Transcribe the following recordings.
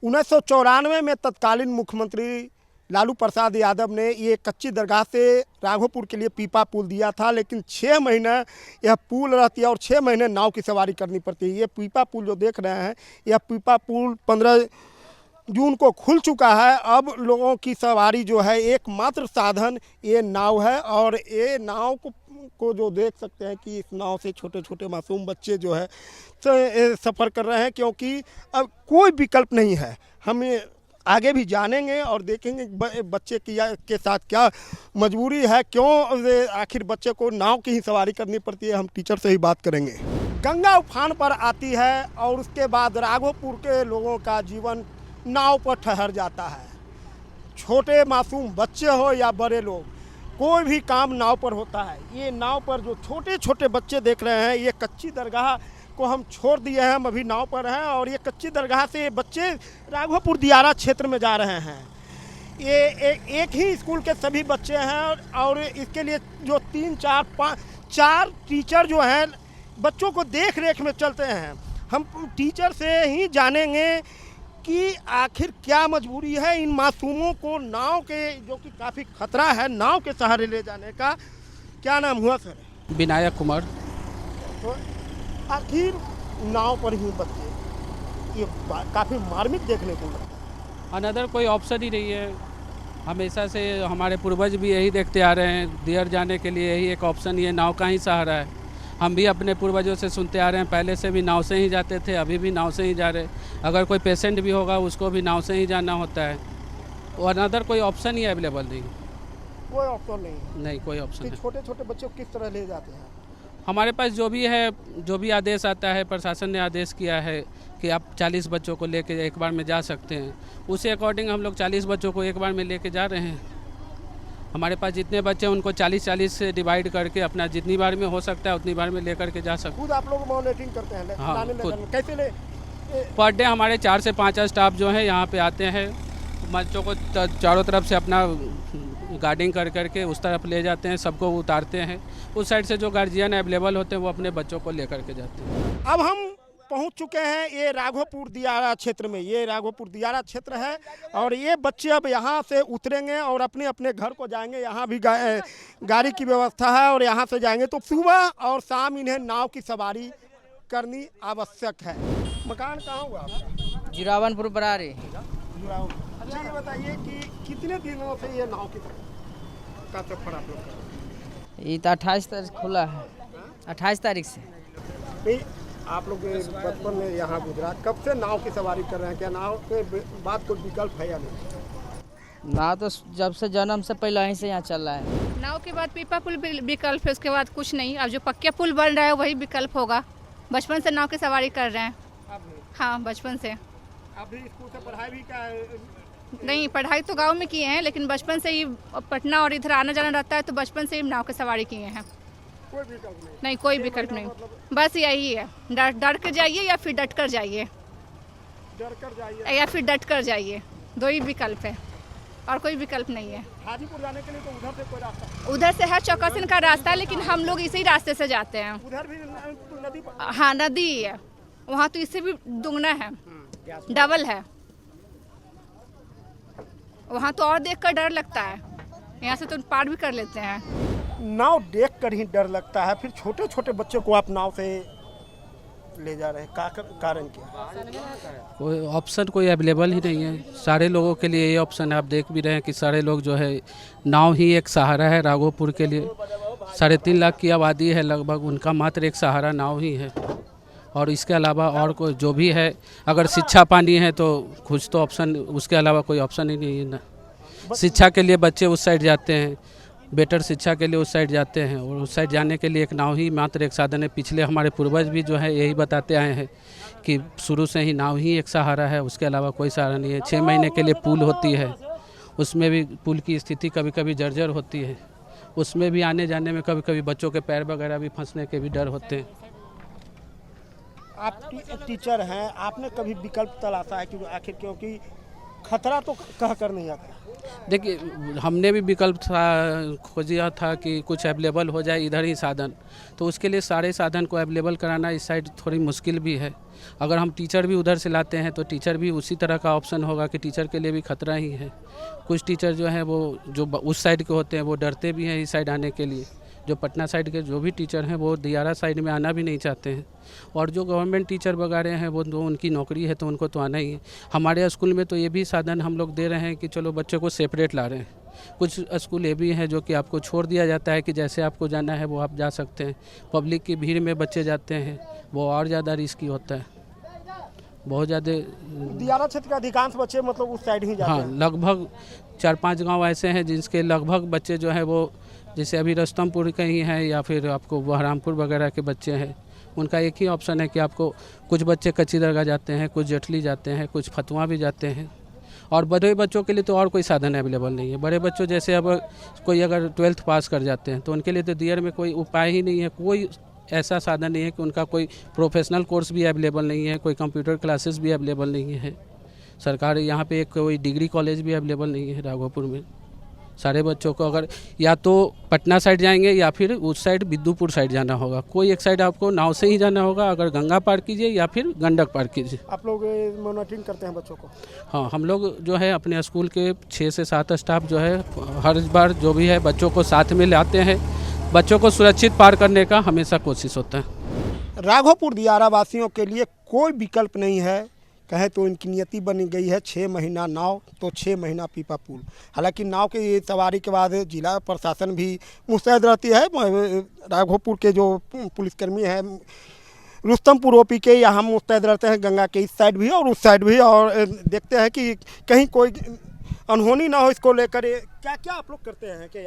1994 में तत्कालीन मुख्यमंत्री लालू प्रसाद यादव ने ये कच्ची दरगाह से राघोपुर के लिए पीपा पुल दिया था, लेकिन 6 महीने यह पुल रहती है और 6 महीने नाव की सवारी करनी पड़ती है। ये पीपा पुल जो देख रहे हैं, यह पीपा पुल 15 जून को खुल चुका है। अब लोगों की सवारी जो है एकमात्र साधन ये नाव है, और ये नाव को जो देख सकते हैं कि इस नाव से छोटे छोटे मासूम बच्चे जो है सफ़र कर रहे हैं, क्योंकि अब कोई विकल्प नहीं है। हम आगे भी जानेंगे और देखेंगे बच्चे के साथ क्या मजबूरी है, क्यों आखिर बच्चे को नाव की ही सवारी करनी पड़ती है। हम टीचर से ही बात करेंगे। गंगा उफान पर आती है और उसके बाद राघोपुर के लोगों का जीवन नाव पर ठहर जाता है। छोटे मासूम बच्चे हो या बड़े लोग, कोई भी काम नाव पर होता है। ये नाव पर जो छोटे छोटे बच्चे देख रहे हैं, ये कच्ची दरगाह को हम छोड़ दिए हैं, हम अभी नाव पर हैं और ये कच्ची दरगाह से बच्चे राघोपुर दियारा क्षेत्र में जा रहे हैं। ये एक ही स्कूल के सभी बच्चे हैं और इसके लिए जो 4 टीचर जो हैं बच्चों को देख रेख में चलते हैं। हम टीचर से ही जानेंगे कि आखिर क्या मजबूरी है इन मासूमों को नाव के, जो कि काफ़ी खतरा है, नाव के सहारे ले जाने का। क्या नाम हुआ सर? विनायक कुमार। तो आखिर नाव पर ही बच्चे, ये काफ़ी मार्मिक देखने को लगता है। अनदर कोई ऑप्शन ही नहीं है। हमेशा से हमारे पूर्वज भी यही देखते आ रहे हैं, दियर जाने के लिए यही एक ऑप्शन, ये नाव का ही सहारा है। हम भी अपने पूर्वजों से सुनते आ रहे हैं, पहले से भी नाव से ही जाते थे, अभी भी नाव से ही जा रहे। अगर कोई पेशेंट भी होगा उसको भी नाव से ही जाना होता है। और अनदर कोई ऑप्शन ही अवेलेबल नहीं। कोई ऑप्शन नहीं, कोई ऑप्शन नहीं। छोटे छोटे बच्चों को किस तरह ले जाते हैं? हमारे पास जो भी है, जो भी आदेश आता है, प्रशासन ने आदेश किया है कि आप 40 बच्चों को लेके एक बार में जा सकते हैं। उसी अकॉर्डिंग हम लोग 40 बच्चों को एक बार में लेके जा रहे हैं। हमारे पास जितने बच्चे हैं उनको 40-40 से डिवाइड करके अपना जितनी बार में हो सकता है उतनी बार में लेकर के जा सकते हैं। खुद आप लोग मॉनिटरिंग करते हैं? हाँ, खुद। कैसे ले? पर डे हमारे 4 से 5 स्टाफ जो है यहाँ पे आते हैं, बच्चों को चारों तरफ से अपना गार्डिंग कर करके उस तरफ ले जाते हैं, सबको उतारते हैं। उस साइड से जो गार्जियन अवेलेबल होते हैं वो अपने बच्चों को लेकर के जाते हैं। अब हम पहुंच चुके हैं ये राघोपुर दियारा क्षेत्र में। ये राघोपुर दियारा क्षेत्र है और ये बच्चे अब यहाँ से उतरेंगे और अपने अपने घर को जाएंगे। यहाँ भी गाड़ी की व्यवस्था है और यहाँ से जाएंगे। तो सुबह और शाम इन्हें नाव की सवारी करनी आवश्यक है। मकान कहाँ हुआ आपका? जिरावनपुर बरारी। अच्छा, ये बताइए कि कितने दिनों से ये नाव का सफर आप लोग कर रहे हैं? ये तो 28 तारीख खुला है, 28 तारीख से। नहीं, आप लोग बचपन में यहाँ गुजरा, कब से नाव की सवारी कर रहे हैं? क्या नाव के बाद कोई विकल्प है या नहीं? नाव तो जब से जन्म से पहले यहीं से यहाँ चल रहा है। नाव के बाद पीपा पुल विकल्प है, उसके बाद कुछ नहीं। अब जो पक्के पुल बन रहा है वही विकल्प होगा। बचपन से नाव की सवारी कर रहे हैं। हाँ, बचपन से। अभी स्कूल से पढ़ाई भी नहीं, पढ़ाई तो गांव में किए हैं, लेकिन बचपन से ही पटना और इधर आना जाना रहता है, तो बचपन से ही नाव की सवारी किए हैं। कोई विकल्प नहीं, कोई विकल्प नहीं। बस यही है, डर कर जाइए या फिर डट कर जाइए। डर कर जाइए या फिर डट कर जाइए, 2 ही विकल्प है और कोई विकल्प नहीं है। हाजीपुर जाने के लिए तो उधर से कोई रास्ता? उधर से है चौकासन का रास्ता, लेकिन हम लोग इसी रास्ते से जाते हैं। उधर भी नदी? हाँ, नदी है वहाँ, तो इससे भी दुगना है, डबल है। वहाँ तो और देखकर डर लगता है, यहाँ से तो पार भी कर लेते हैं। नाव देखकर ही डर लगता है, फिर छोटे छोटे बच्चों को आप नाव से ले जा रहे हैं, कारण क्या? कोई ऑप्शन कोई अवेलेबल ही नहीं है। सारे लोगों के लिए ये ऑप्शन है। आप देख भी रहे हैं कि सारे लोग जो है, नाव ही एक सहारा है राघोपुर के लिए। 3.5 लाख की आबादी है लगभग, उनका मात्र एक सहारा नाव ही है। और इसके अलावा और कोई जो भी है, अगर शिक्षा पानी है तो कुछ तो ऑप्शन, उसके अलावा कोई ऑप्शन ही नहीं है ना। शिक्षा के लिए बच्चे उस साइड जाते हैं, बेटर शिक्षा के लिए उस साइड जाते हैं, और उस साइड जाने के लिए एक नाव ही मात्र एक साधन है। पिछले हमारे पूर्वज भी जो है यही बताते आए हैं कि शुरू से ही नाव ही एक सहारा है, उसके अलावा कोई सहारा नहीं है। 6 महीने के लिए पुल होती है, उसमें भी पुल की स्थिति कभी कभी जर्जर होती है। उसमें भी आने जाने में कभी कभी बच्चों के पैर वगैरह भी फंसने के भी डर होते हैं। आप टीचर हैं, आपने कभी विकल्प तलाशा है? क्योंकि खतरा तो कह कर नहीं आता। देखिए, हमने भी विकल्प खोजा था कि कुछ अवेलेबल हो जाए इधर ही साधन, तो उसके लिए सारे साधन को अवेलेबल कराना इस साइड थोड़ी मुश्किल भी है। अगर हम टीचर भी उधर से लाते हैं तो टीचर भी उसी तरह का ऑप्शन होगा कि टीचर के लिए भी खतरा ही है। कुछ टीचर जो है वो जो उस साइड के होते हैं वो डरते भी हैं इस साइड आने के लिए। जो पटना साइड के जो भी टीचर हैं वो दियारा साइड में आना भी नहीं चाहते हैं, और जो गवर्नमेंट टीचर वगैरह हैं वो तो उनकी नौकरी है तो उनको तो आना ही है। हमारे स्कूल में तो ये भी साधन हम लोग दे रहे हैं कि चलो बच्चों को सेपरेट ला रहे हैं। कुछ स्कूल ये भी हैं जो कि आपको छोड़ दिया जाता है कि जैसे आपको जाना है वो आप जा सकते हैं। पब्लिक की भीड़ में बच्चे जाते हैं वो और ज़्यादा रिस्की होता है, बहुत ज़्यादा। दियारा क्षेत्र के अधिकांश बच्चे मतलब उस साइड ही जाते हाँ, हैं। लगभग 4-5 गांव ऐसे हैं जिसके लगभग बच्चे जो है वो, जैसे अभी रस्तमपुर के ही हैं या फिर आपको बहरामपुर वगैरह के बच्चे हैं, उनका एक ही ऑप्शन है कि आपको कुछ बच्चे कच्ची दरगाह जाते हैं, कुछ जटली जाते हैं, कुछ फतवा भी जाते हैं। और बड़े बच्चों के लिए तो और कोई साधन अवेलेबल नहीं है। बड़े बच्चों जैसे अब कोई अगर 12th पास कर जाते हैं तो उनके लिए तो दियर में कोई उपाय ही नहीं है, कोई ऐसा साधन नहीं है कि उनका कोई प्रोफेशनल कोर्स भी अवेलेबल नहीं है, कोई कंप्यूटर क्लासेस भी अवेलेबल नहीं है। सरकार यहाँ पे एक कोई डिग्री कॉलेज भी अवेलेबल नहीं है राघोपुर में। सारे बच्चों को अगर या तो पटना साइड जाएंगे या फिर उस साइड बिद्दुपुर साइड जाना होगा। कोई एक साइड आपको नाव से ही जाना होगा, अगर गंगा पार कीजिए या फिर गंडक पार कीजिए। आप लोग मॉनिटरिंग करते हैं बच्चों को? हाँ, हम लोग जो है अपने स्कूल के 6 से 7 स्टाफ जो है हर बार जो भी है बच्चों को साथ में लाते हैं। बच्चों को सुरक्षित पार करने का हमेशा कोशिश होता है। राघोपुर दियारा वासियों के लिए कोई विकल्प नहीं है, कहे तो इनकी नियति बनी गई है 6 महीना नाव तो 6 महीना पीपा पुल। हालांकि नाव के ये सवारी के बाद जिला प्रशासन भी मुस्तैद रहती है। राघोपुर के जो पुलिसकर्मी हैं रुस्तमपुर ओपी के यहाँ मुस्तैद रहते हैं, गंगा के इस साइड भी और उस साइड भी, और देखते हैं कि कहीं कोई अनहोनी ना हो इसको लेकर। क्या क्या आप लोग करते हैं कि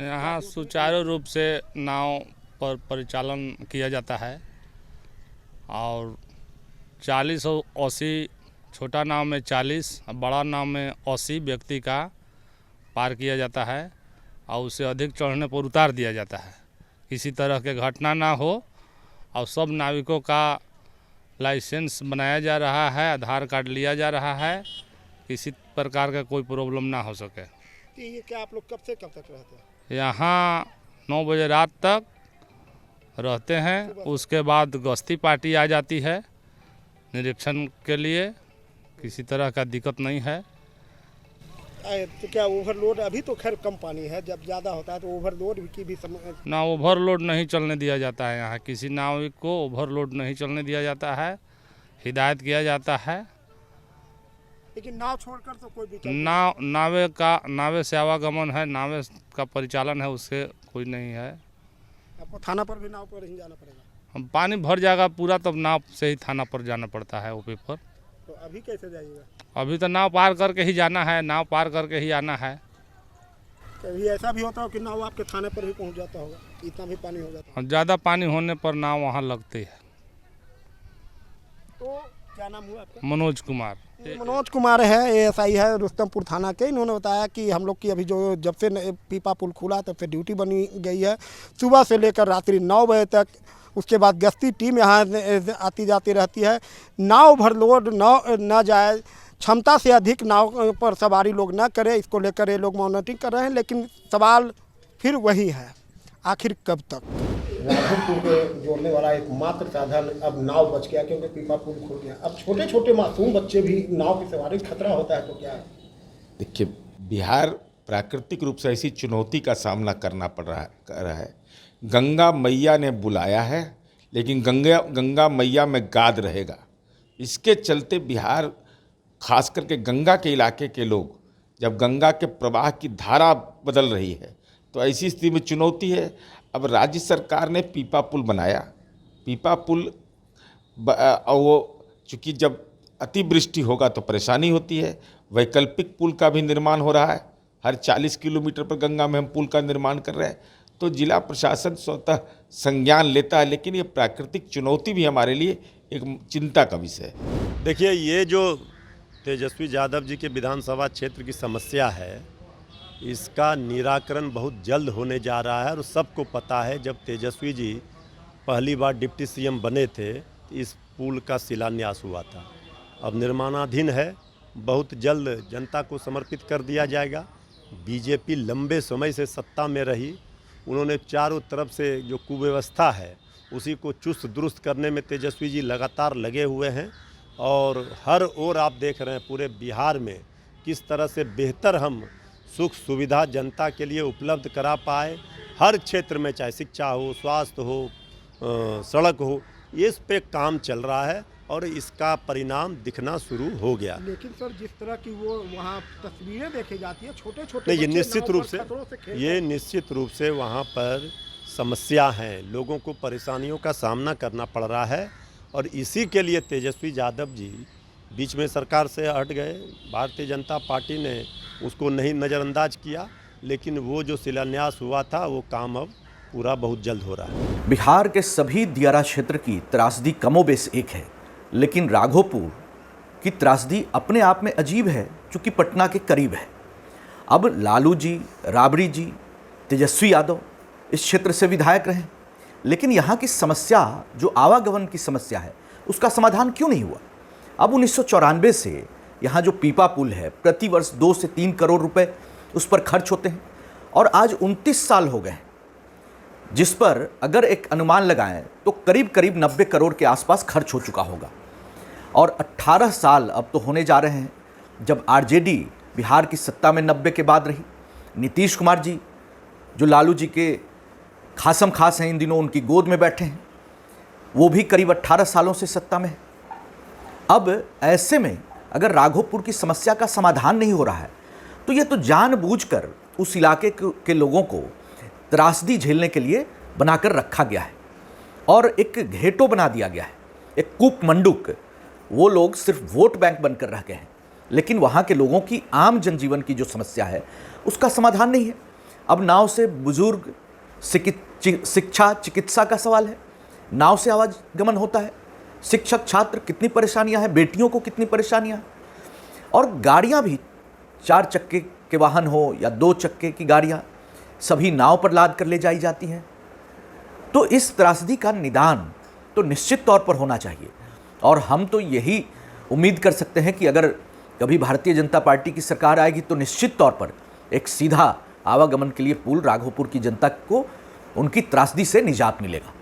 यहाँ सुचारू रूप से नाव पर परिचालन किया जाता है, और 40 और 80, छोटा नाव में 40 बड़ा नाव में 80 व्यक्ति का पार किया जाता है, और उससे अधिक चढ़ने पर उतार दिया जाता है। किसी तरह के घटना ना हो, और सब नाविकों का लाइसेंस बनाया जा रहा है, आधार कार्ड लिया जा रहा है, किसी प्रकार का कोई प्रॉब्लम ना हो सके। ये क्या आप लोग कब से कब तक रहते हैं यहाँ? 9 बजे रात तक रहते हैं, उसके बाद गश्ती पार्टी आ जाती है निरीक्षण के लिए। किसी तरह का दिक्कत नहीं है। तो क्या ओवरलोड? अभी तो खैर कम पानी है, जब ज़्यादा होता है तो ओवरलोड की भी ना ओवरलोड नहीं चलने दिया जाता है। यहाँ किसी नाविक को ओवरलोड नहीं चलने दिया जाता है, हिदायत किया जाता है। लेकिन नाव छोड़कर तो कोई भी नावे से आवागमन है, नावे का परिचालन है, उससे कोई नहीं है। आपको थाना पर भी नाव पर ही जाना पड़ेगा? हम पानी भर जाएगा पूरा तब नाव से ही थाना पर जाना पड़ता है, ओपी पर। तो अभी कैसे जाइएगा? अभी तो नाव पार करके ही जाना है, नाव पार करके ही आना है। कभी ऐसा भी होता हो कि नाव आपके थाने पर भी पहुंच जाता होगा, इतना भी पानी हो जाता है? ज़्यादा पानी होने पर नाव वहाँ लगती है। तो क्या नाम हुआ आपका? मनोज कुमार। मनोज कुमार है, ASI है रुस्तमपुर थाना के। इन्होंने बताया कि हम लोग की अभी जो जब से पीपा पुल खुला तब से ड्यूटी बनी गई है, सुबह से लेकर रात्रि 9 बजे तक। उसके बाद गश्ती टीम यहाँ आती जाती रहती है। नाव ओवरलोड न जाए, क्षमता से अधिक नाव पर सवारी लोग न करें, इसको लेकर ये लोग मॉनिटरिंग कर रहे हैं। लेकिन सवाल फिर वही है, आखिर कब तक? राघोपुर को जोड़ने वाला एकमात्र साधन अब नाव बच गया, क्योंकि पीपा पुल खुल गया। अब छोटे छोटे मासूम बच्चे भी नाव की सवारी खतरा होता है, तो क्या है? देखिए, बिहार प्राकृतिक रूप से ऐसी चुनौती का सामना करना पड़ रहा है। गंगा मैया ने बुलाया है, लेकिन गंगा मैया में गाद रहेगा। इसके चलते बिहार, खास करके गंगा के इलाके के लोग, जब गंगा के प्रवाह की धारा बदल रही है तो ऐसी स्थिति में चुनौती है। अब राज्य सरकार ने पीपा पुल बनाया। पीपा पुल वो चूँकि जब अतिवृष्टि होगा तो परेशानी होती है, वैकल्पिक पुल का भी निर्माण हो रहा है। हर 40 किलोमीटर पर गंगा में हम पुल का निर्माण कर रहे हैं। तो जिला प्रशासन स्वतः संज्ञान लेता है, लेकिन ये प्राकृतिक चुनौती भी हमारे लिए एक चिंता का विषय है। देखिए, ये जो तेजस्वी यादव जी के विधानसभा क्षेत्र की समस्या है, इसका निराकरण बहुत जल्द होने जा रहा है। और सबको पता है, जब तेजस्वी जी पहली बार डिप्टी CM बने थे तो इस पुल का शिलान्यास हुआ था। अब निर्माणाधीन है, बहुत जल्द जनता को समर्पित कर दिया जाएगा। बीजेपी लंबे समय से सत्ता में रही, उन्होंने चारों तरफ से जो कुव्यवस्था है उसी को चुस्त दुरुस्त करने में तेजस्वी जी लगातार लगे हुए हैं और हर ओर आप देख रहे हैं पूरे बिहार में किस तरह से बेहतर हम सुख सुविधा जनता के लिए उपलब्ध करा पाए। हर क्षेत्र में, चाहे शिक्षा हो, स्वास्थ्य हो, सड़क हो, इस पे काम चल रहा है और इसका परिणाम दिखना शुरू हो गया। लेकिन सर जिस तरह की वो वहाँ तस्वीरें देखी जाती है, छोटे छोटे नहीं, ये बच्चे निश्चित नाव रूप पर से खतरों खेल ये रहे हैं। निश्चित रूप से वहाँ पर समस्या है, लोगों को परेशानियों का सामना करना पड़ रहा है और इसी के लिए तेजस्वी यादव जी बीच में सरकार से हट गए। भारतीय जनता पार्टी ने उसको नहीं नज़रअंदाज किया, लेकिन वो जो शिलान्यास हुआ था वो काम अब पूरा बहुत जल्द हो रहा है। बिहार के सभी दियारा क्षेत्र की त्रासदी कमोबेश एक है, लेकिन राघोपुर की त्रासदी अपने आप में अजीब है, चूँकि पटना के करीब है। अब लालू जी, राबड़ी जी, तेजस्वी यादव इस क्षेत्र से विधायक रहे, लेकिन यहाँ की समस्या जो आवागमन की समस्या है उसका समाधान क्यों नहीं हुआ? अब 1994 से यहाँ जो पीपा पुल है, प्रतिवर्ष 2 से 3 करोड़ रुपए उस पर खर्च होते हैं और आज 29 साल हो गए हैं, जिस पर अगर एक अनुमान लगाएं तो करीब करीब 90 करोड़ के आसपास खर्च हो चुका होगा। और 18 साल अब तो होने जा रहे हैं जब आरजेडी बिहार की सत्ता में 90 के बाद रही। नीतीश कुमार जी जो लालू जी के खासम खास हैं, इन दिनों उनकी गोद में बैठे हैं, वो भी करीब 18 सालों से सत्ता में है। अब ऐसे में अगर राघोपुर की समस्या का समाधान नहीं हो रहा है तो ये तो जानबूझकर उस इलाके के लोगों को त्रासदी झेलने के लिए बनाकर रखा गया है और एक घेटो बना दिया गया है, एक कूप मंडूक। वो लोग सिर्फ वोट बैंक बनकर रह गए हैं, लेकिन वहाँ के लोगों की आम जनजीवन की जो समस्या है उसका समाधान नहीं है। अब नाव से बुजुर्ग, शिक्षा, चिकित्सा का सवाल है, नाव से आवागमन होता है, शिक्षक, छात्र, कितनी परेशानियां हैं, बेटियों को कितनी परेशानियां हैं। और गाड़ियां भी 4 चक्के के वाहन हो या 2 चक्के की गाड़ियां, सभी नाव पर लाद कर ले जाई जाती हैं। तो इस त्रासदी का निदान तो निश्चित तौर पर होना चाहिए और हम तो यही उम्मीद कर सकते हैं कि अगर कभी भारतीय जनता पार्टी की सरकार आएगी तो निश्चित तौर पर एक सीधा आवागमन के लिए पुल राघोपुर की जनता को उनकी त्रासदी से निजात मिलेगा।